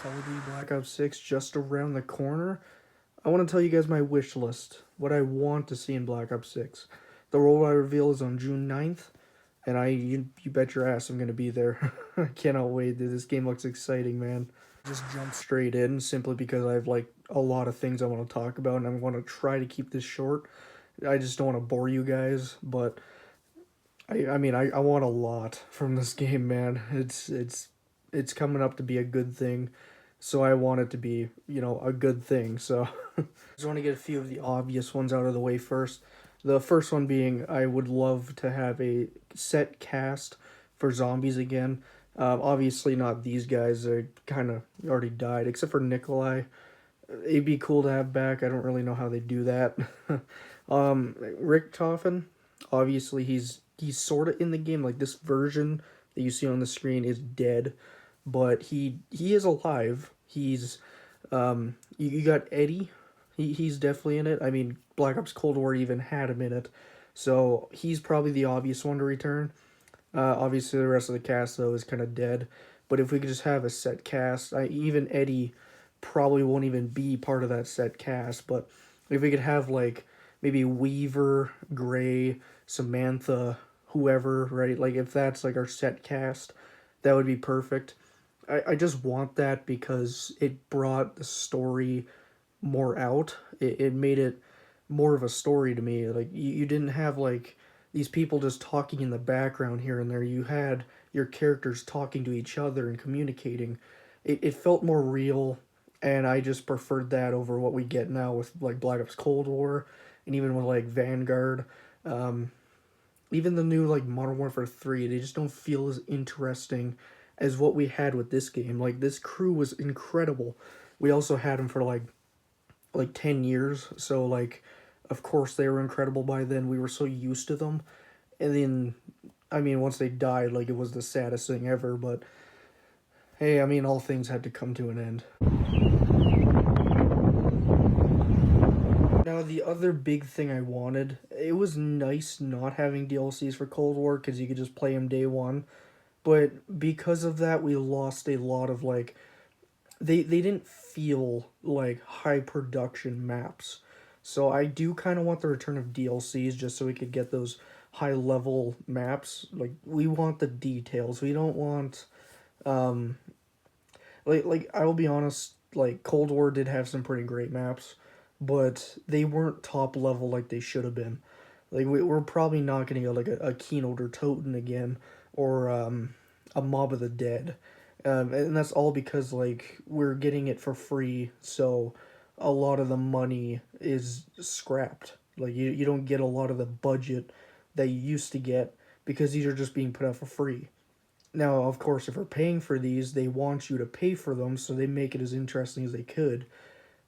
Call of Duty Black Ops 6 just around the corner. I want to tell you guys my wish list, what I want to see in Black Ops 6. The rollout reveal is on June 9th, and you bet your ass I'm going to be there. I cannot wait, dude. This game looks exciting, man. Just jump straight in simply because I have like a lot of things I want to talk about, and I want to try to keep this short. I just don't want to bore you guys, but I want a lot from this game, man. It's coming up to be a good thing, so I want it to be, a good thing. So I just want to get a few of the obvious ones out of the way first. The first one being I would love to have a set cast for zombies again. Obviously not these guys, they kind of already died, except for Nikolai. It'd be cool to have back. I don't really know how they do that. Richtofen, obviously he's sort of in the game. Like, this version that you see on the screen is dead, but he is alive. You got Eddie. He's definitely in it. I mean, Black Ops Cold War even had him in it, so he's probably the obvious one to return. Obviously, the rest of the cast though is kind of dead. But if we could just have a set cast, even Eddie probably won't even be part of that set cast. But if we could have like maybe Weaver, Gray, Samantha, whoever, right? Like, if that's like our set cast, that would be perfect. I just want that because it brought the story more out. It made it more of a story to me. Like, you didn't have like these people just talking in the background here and there. You had your characters talking to each other and communicating. It felt more real, and I just preferred that over what we get now with like Black Ops Cold War, and even with like Vanguard. Um, Even the new like Modern Warfare 3, they just don't feel as interesting as what we had with this game. Like, this crew was incredible. We also had them for like 10 years, so like of course they were incredible by then. We were so used to them. And then, I mean, once they died, like, it was the saddest thing ever, but hey, I mean, all things had to come to an end. Now, the other big thing I wanted, it was nice not having DLCs for Cold War because you could just play them day one. But because of that, we lost a lot of like, they didn't feel like high production maps. So I do kind of want the return of DLCs just so we could get those high level maps. Like, we want the details. We don't want um like I will be honest, like, Cold War did have some pretty great maps, but they weren't top level like they should have been. Like, we're probably not gonna get like a Keynote or Toten again, or a Mob of the Dead. And that's all because like we're getting it for free, so a lot of the money is scrapped. Like, you don't get a lot of the budget that you used to get because these are just being put out for free. Now, of course, if we're paying for these, they want you to pay for them, so they make it as interesting as they could.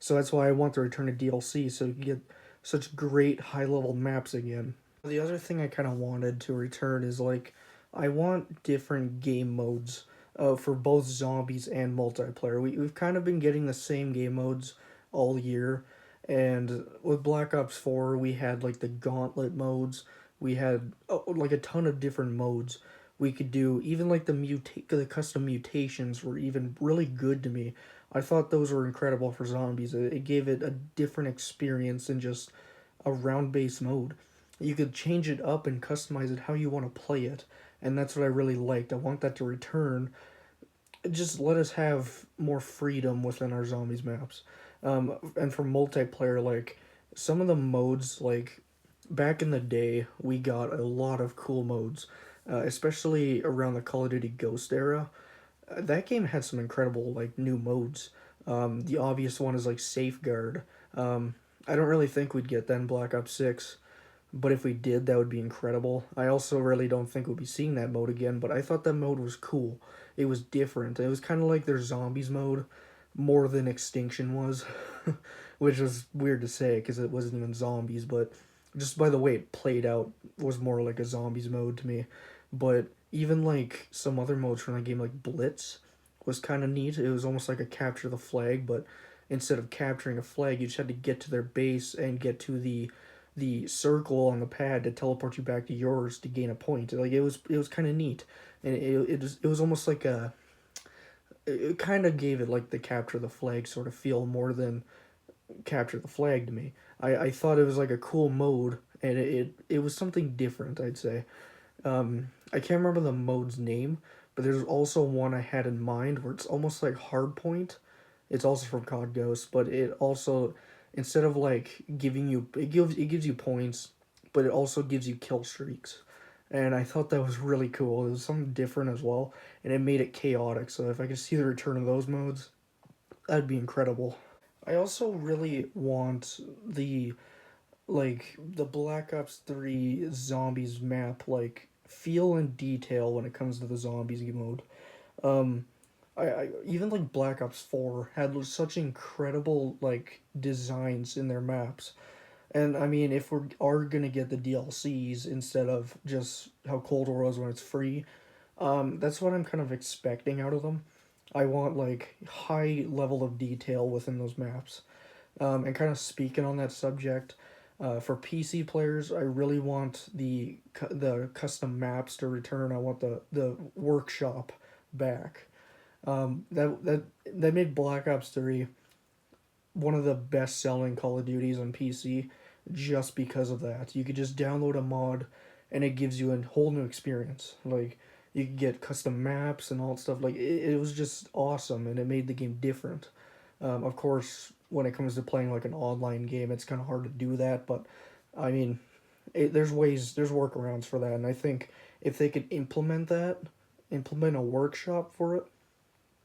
So that's why I want the return of DLC, so you can get such great high level maps again. The other thing I kind of wanted to return is like, I want different game modes for both zombies and multiplayer. We've kind of been getting the same game modes all year, and with Black Ops 4, we had like the gauntlet modes, we had like a ton of different modes we could do. Even like the custom mutations were even really good to me. I thought those were incredible for zombies. It gave it a different experience than just a round based mode. You could change it up and customize it how you want to play it, and that's what I really liked. I want that to return. Just let us have more freedom within our zombies maps. And for multiplayer, like, some of the modes, like, back in the day, we got a lot of cool modes, especially around the Call of Duty Ghost era. That game had some incredible like new modes. The obvious one is like Safeguard. I don't really think we'd get that in Black Ops 6, but if we did, that would be incredible. I also really don't think we'll be seeing that mode again, but I thought that mode was cool. It was different. It was kind of like their zombies mode more than Extinction was, which was weird to say because it wasn't even zombies, but just by the way it played out was more like a zombies mode to me. But even like some other modes from that game, like Blitz, was kind of neat. It was almost like a capture the flag, but instead of capturing a flag, you just had to get to their base and get to the circle on the pad to teleport you back to yours to gain a point. Like, it was kind of neat, and it was almost like it kind of gave it like the capture the flag sort of feel more than capture the flag to me. I thought it was like a cool mode, and it was something different, I'd say. I can't remember the mode's name, but there's also one I had in mind where it's almost like Hardpoint. It's also from COD Ghost, but it also, instead of like giving you, it gives you points, but it also gives you kill streaks. And I thought that was really cool. It was something different as well, and it made it chaotic. So if I could see the return of those modes, that'd be incredible. I also really want the Black Ops 3 zombies map like feel and detail when it comes to the zombies mode. Um I even like Black Ops 4 had such incredible like designs in their maps. And I mean, if we are gonna get the DLCs instead of just how Cold War was when it's free, that's what I'm kind of expecting out of them. I want like high level of detail within those maps. And kind of speaking on that subject, for PC players, I really want the custom maps to return. I want the workshop back. That made Black Ops 3 one of the best selling Call of Duties on PC just because of that. You could just download a mod and it gives you a whole new experience. Like you could get custom maps and all that stuff. Like it was just awesome and it made the game different. Of course, when it comes to playing like an online game, it's kind of hard to do that. But I mean, there's ways, there's workarounds for that, and I think if they could implement a workshop for it,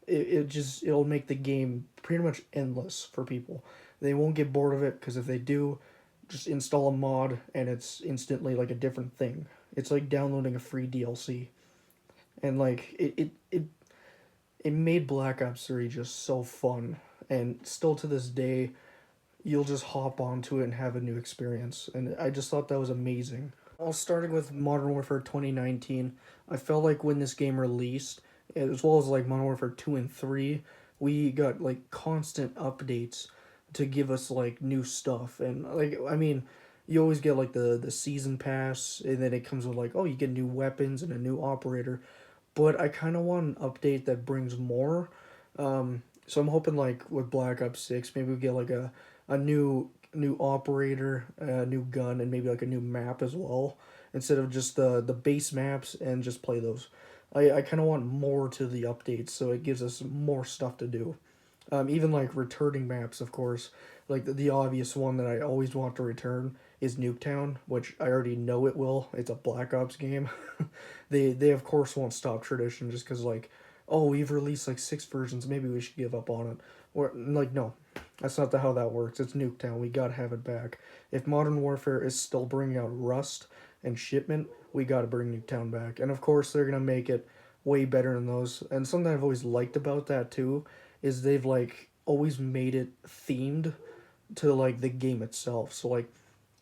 it'll make the game pretty much endless for people. They won't get bored of it because if they do, just install a mod and it's instantly like a different thing. It's like downloading a free DLC, and like it made Black Ops 3 just so fun, and still to this day you'll just hop onto it and have a new experience. And I just thought that was amazing. All starting with Modern Warfare 2019, I felt like when this game released, as well as like Modern Warfare 2 and 3, we got like constant updates to give us like new stuff. And like, I mean, you always get like the season pass, and then it comes with like, oh, you get new weapons and a new operator. But I kind of want an update that brings more. So I'm hoping like with Black Ops 6, maybe we get like a new operator, a new gun, and maybe like a new map as well, instead of just the base maps and just play those. I kind of want more to the updates, so it gives us more stuff to do. Even like returning maps, of course. Like the obvious one that I always want to return is Nuketown, which I already know it will. It's a Black Ops game. They of course won't stop tradition just because like, oh, we've released like 6 versions, maybe we should give up on it. Or like, no, that's not how that works. It's Nuketown. We gotta have it back. If Modern Warfare is still bringing out Rust and Shipment, we gotta bring Nuketown back. And of course, they're gonna make it way better than those. And something I've always liked about that too is they've like always made it themed to like the game itself. So like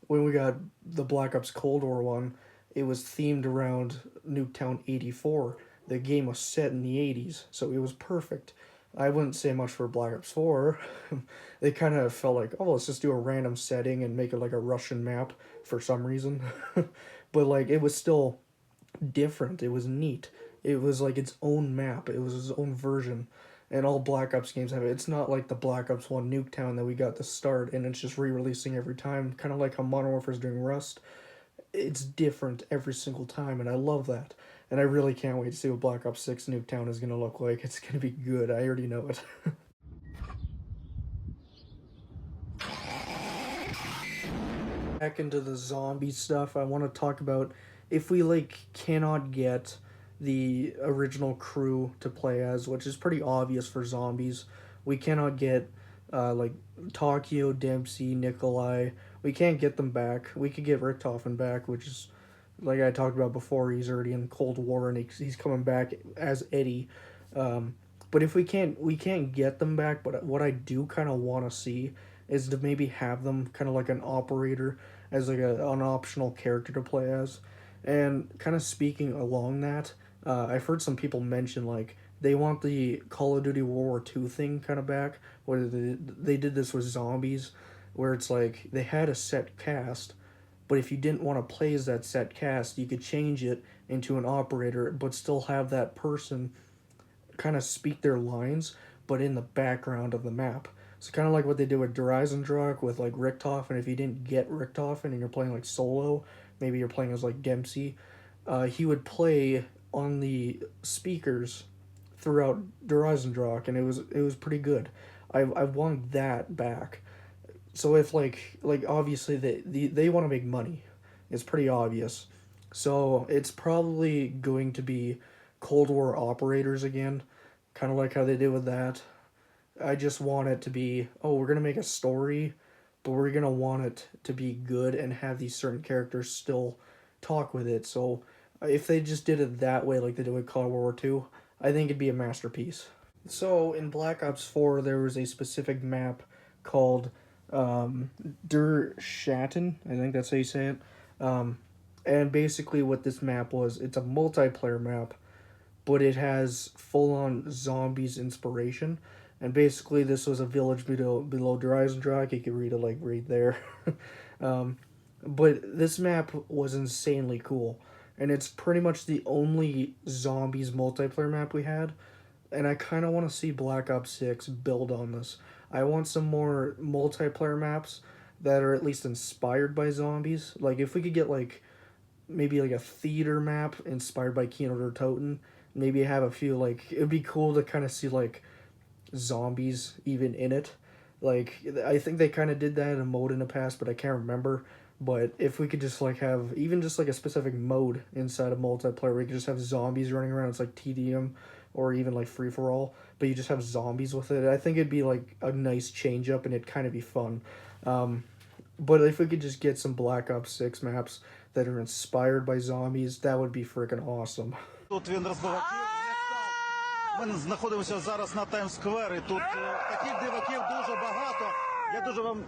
when we got the Black Ops Cold War one, it was themed around Nuketown 84. The game was set in the 80s, so it was perfect. I wouldn't say much for Black Ops 4. They kind of felt like, oh, let's just do a random setting and make it like a Russian map for some reason. But like it was still different. It was neat. It was like its own map. It was its own version. And all Black Ops games have it. It's not like the Black Ops 1 Nuketown that we got to start and it's just re-releasing every time, kind of like how Modern Warfare is doing Rust. It's different every single time, and I love that. And I really can't wait to see what Black Ops 6 Nuketown is going to look like. It's going to be good. I already know it. Back into the zombie stuff, I want to talk about if we like cannot get the original crew to play as, which is pretty obvious for zombies. We cannot get like Takio, Dempsey, Nikolai. We can't get them back. We could get Richtofen back, which is like I talked about before. He's already in Cold War and he's coming back as Eddie. Um, but if we can't get them back. But what I do kind of want to see is to maybe have them kind of like an operator as like an optional character to play as. And kind of speaking along that, I've heard some people mention like they want the Call of Duty World War II thing kind of back, where they did this with zombies, where it's like they had a set cast, but if you didn't want to play as that set cast, you could change it into an operator, but still have that person kind of speak their lines, but in the background of the map. So kind of like what they did with Der Eisendrache with like Richtofen. If you didn't get Richtofen and you're playing like solo, maybe you're playing as like Dempsey, he would play on the speakers throughout Der Eisendrache, and it was pretty good. I want that back. So if like obviously they want to make money, it's pretty obvious. So it's probably going to be Cold War operators again, kind of like how they did with that. I just want it to be, oh, we're gonna make a story, but we're gonna want it to be good and have these certain characters still talk with it. So if they just did it that way, like they did with Call of World War Two, I think it'd be a masterpiece. So in Black Ops 4, there was a specific map called Der Schatten. I think that's how you say it. Um, and basically, what this map was, it's a multiplayer map, but it has full on zombies inspiration. And basically, this was a village below Der Eisendrache. You could read it like right there. um, but this map was insanely cool. And it's pretty much the only zombies multiplayer map we had, and I kind of want to see Black Ops 6 build on this. I want some more multiplayer maps that are at least inspired by zombies. Like if we could get like maybe like a theater map inspired by Kino der Toten, maybe have a few like it'd be cool to kind of see like zombies even in it. Like I think they kind of did that in a mode in the past, but I can't remember. But if we could just like have even just like a specific mode inside of multiplayer, we could just have zombies running around. It's like TDM or even like free for all, but you just have zombies with it. I think it'd be like a nice change up, and it'd kind of be fun. Um, but if we could just get some Black Ops 6 maps that are inspired by zombies, that would be freaking awesome. Тут він розбагатів. Ми знаходимося зараз на Таймс-сквері. Тут таких диваків дуже багато. Я дуже вам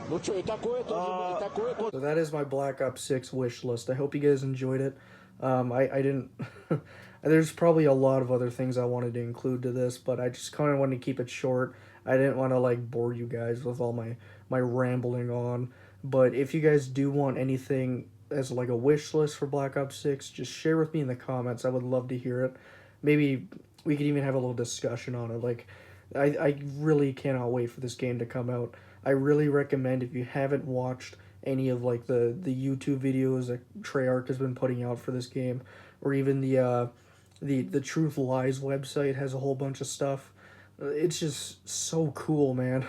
Ну что, и такое тоже, и такое тоже. So that is my Black Ops 6 wish list. I hope you guys enjoyed it. I didn't. There's probably a lot of other things I wanted to include to this, but I just kind of wanted to keep it short. I didn't want to like bore you guys with all my rambling on. But if you guys do want anything as like a wish list for Black Ops 6, just share with me in the comments. I would love to hear it. Maybe we could even have a little discussion on it. Like, I really cannot wait for this game to come out. I really recommend, if you haven't watched any of like the YouTube videos that Treyarch has been putting out for this game, or even the Truth Lies website has a whole bunch of stuff. It's just so cool, man.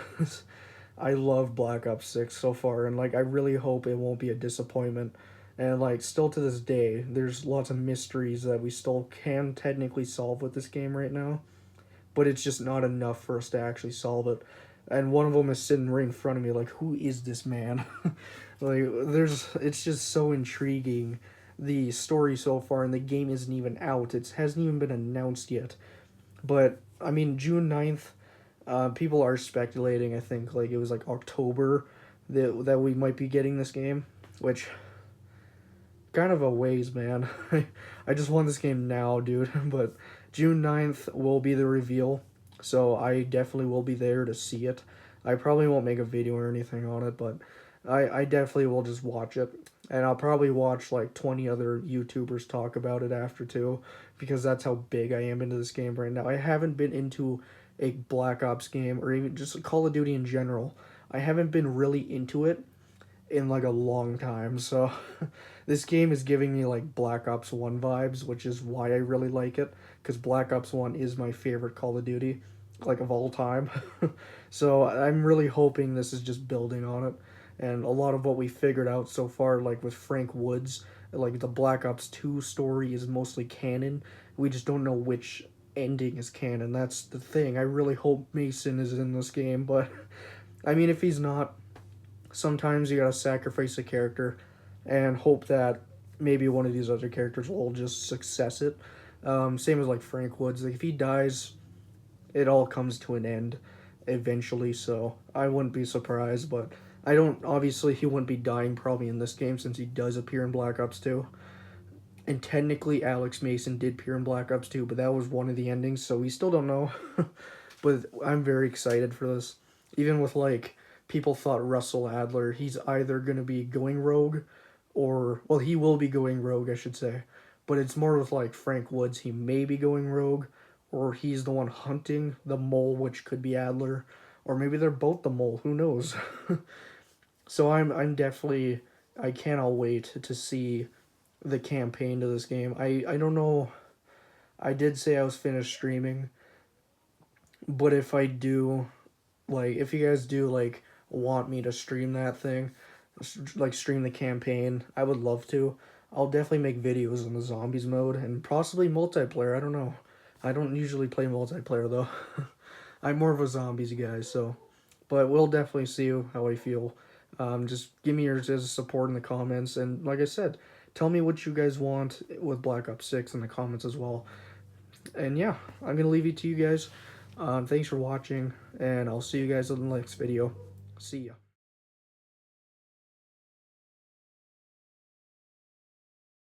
I love Black Ops 6 so far, and like I really hope it won't be a disappointment. And like still to this day, there's lots of mysteries that we still can technically solve with this game right now, but it's just not enough for us to actually solve it. And one of them is sitting right in front of me, like, who is this man? Like, it's just so intriguing, the story so far, and the game isn't even out. It hasn't even been announced yet. But, I mean, June 9th, people are speculating, I think, like, it was, like, October that we might be getting this game, which, kind of a ways, man. I just want this game now, dude. But June 9th will be the reveal. So I definitely will be there to see it. I probably won't make a video or anything on it, but I definitely will just watch it. And I'll probably watch like 20 other YouTubers talk about it after too, because that's how big I am into this game right now. I haven't been into a Black Ops game, or even just Call of Duty in general. I haven't been really into it in like a long time. So this game is giving me like Black Ops 1 vibes, which is why I really like it, because Black Ops 1 is my favorite Call of Duty, like, of all time. So I'm really hoping this is just building on it. And a lot of what we figured out so far, like with Frank Woods, like the Black Ops 2 story is mostly canon. We just don't know which ending is canon. That's the thing. I really hope Mason is in this game, but I mean, if he's not, sometimes you gotta sacrifice a character and hope that maybe one of these other characters will just success it. Same as like Frank Woods. Like if he dies, it all comes to an end eventually, so I wouldn't be surprised, but I don't, obviously he wouldn't be dying probably in this game since he does appear in Black Ops 2. And technically Alex Mason did appear in Black Ops 2, but that was one of the endings, so we still don't know. But I'm very excited for this. Even with like, people thought Russell Adler, he's either going to be going rogue, or, well, he will be going rogue, I should say, but it's more with like Frank Woods. He may be going rogue, or he's the one hunting the mole, which could be Adler, or maybe they're both the mole. Who knows? So I'm definitely, I cannot wait to see the campaign to this game. I don't know. I did say I was finished streaming, but if I do, like, if you guys do like want me to stream that thing, like stream the campaign, I would love to. I'll definitely make videos in the zombies mode and possibly multiplayer. I don't know. I don't usually play multiplayer though. I'm more of a zombies guy, so. But we'll definitely see how I feel. Just give me your support in the comments, and like I said, tell me what you guys want with Black Ops 6 in the comments as well. And yeah, I'm gonna leave it to you guys. Thanks for watching, and I'll see you guys in the next video. See ya.